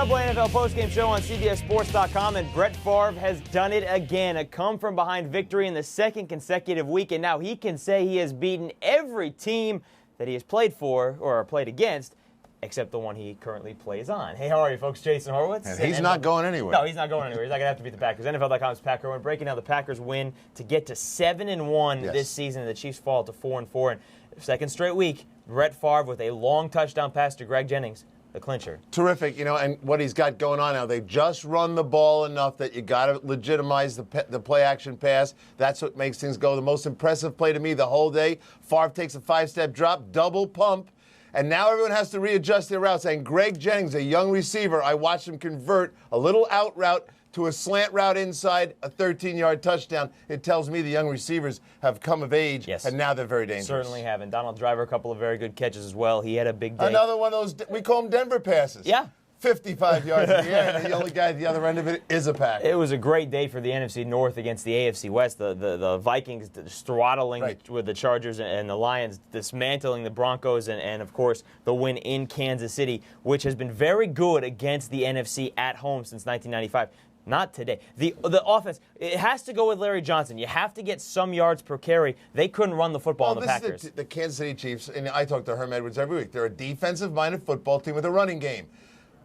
Subway NFL postgame show on CBSSports.com, and Brett Favre has done it again. A come-from-behind victory in the second consecutive week, and now he can say he has beaten every team that he has played for or played against, except the one he currently plays on. Hey, how are you, folks? Jason Horowitz. And he's not going anywhere. No, he's not going anywhere. He's not going to have to beat the Packers. NFL.com's Pat Kirwan breaking down the Packers win to get to 7-1 this season. The Chiefs fall to 4-4. And second straight week, Brett Favre with a long touchdown pass to Greg Jennings, the clincher. Terrific, and what he's got going on now, they've just run the ball enough that you got to legitimize the play-action pass. That's what makes things go. The most impressive play to me the whole day, Favre takes a 5-step drop, double pump, and now everyone has to readjust their route, saying Greg Jennings, a young receiver, I watched him convert a little out route to a slant route inside, a 13-yard touchdown. It tells me the young receivers have come of age, and now they're very dangerous. Certainly have. And Donald Driver, a couple of very good catches as well. He had a big day. Another one of those, we call them Denver passes. Yeah. 55 yards in the air, and the only guy at the other end of it is a Packer. It was a great day for the NFC North against the AFC West. The Vikings throttling with the Chargers and the Lions, dismantling the Broncos, and of course, the win in Kansas City, which has been very good against the NFC at home since 1995. Not today. The offense, it has to go with Larry Johnson. You have to get some yards per carry. They couldn't run the football on the Packers. This is the Kansas City Chiefs, and I talk to Herm Edwards every week. They're a defensive-minded football team with a running game.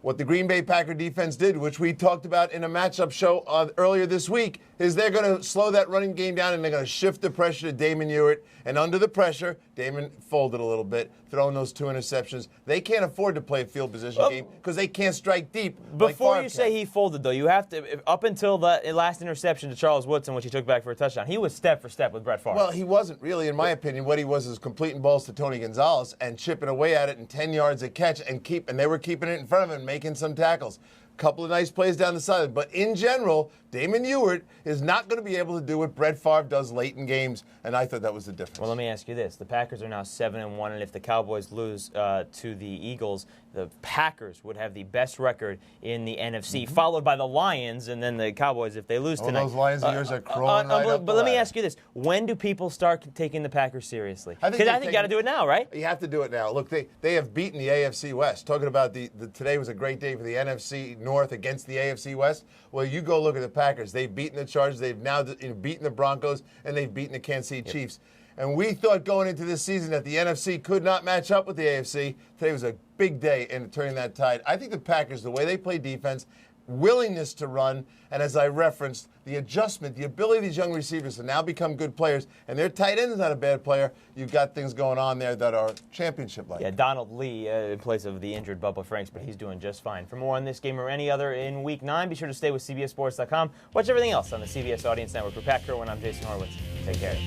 What the Green Bay Packer defense did, which we talked about in a matchup show earlier this week, is they're going to slow that running game down and they're going to shift the pressure to Damon Ewert. And under the pressure, Damon folded a little bit, throwing those 2 interceptions. They can't afford to play a field position game because they can't strike deep. Before you say he folded, though, you have to, up until the last interception to Charles Woodson, which he took back for a touchdown, he was step for step with Brett Favre. Well, he wasn't really, in my opinion. What he was is completing balls to Tony Gonzalez and chipping away at it in 10 yards a catch, and they were keeping it in front of him and making some tackles. Couple of nice plays down the side. But in general, Damon Ewert is not going to be able to do what Brett Favre does late in games, and I thought that was the difference. Well, let me ask you this. The Packers are now 7-1, and if the Cowboys lose to the Eagles, the Packers would have the best record in the NFC, followed by the Lions, and then the Cowboys if they lose tonight. Those Lions of yours are crawling right up. But let me ask you this. When do people start taking the Packers seriously? Because I think you got to do it now, right? You have to do it now. Look, they have beaten the AFC West. Talking about today was a great day for the NFC North against the AFC West. Well, you go look at the Packers. They've beaten the Chargers. They've now beaten the Broncos, and they've beaten the Kansas City Chiefs. And we thought going into this season that the NFC could not match up with the AFC. Today was a big day in turning that tide. I think the Packers, the way they play defense, willingness to run, and as I referenced, the adjustment, the ability of these young receivers to now become good players, and their tight end is not a bad player. You've got things going on there that are championship-like. Yeah, Donald Lee in place of the injured Bubba Franks, but he's doing just fine. For more on this game or any other in Week 9, be sure to stay with CBSSports.com. Watch everything else on the CBS Audience Network. For Pat Kirwan, I'm Jason Horowitz. Take care.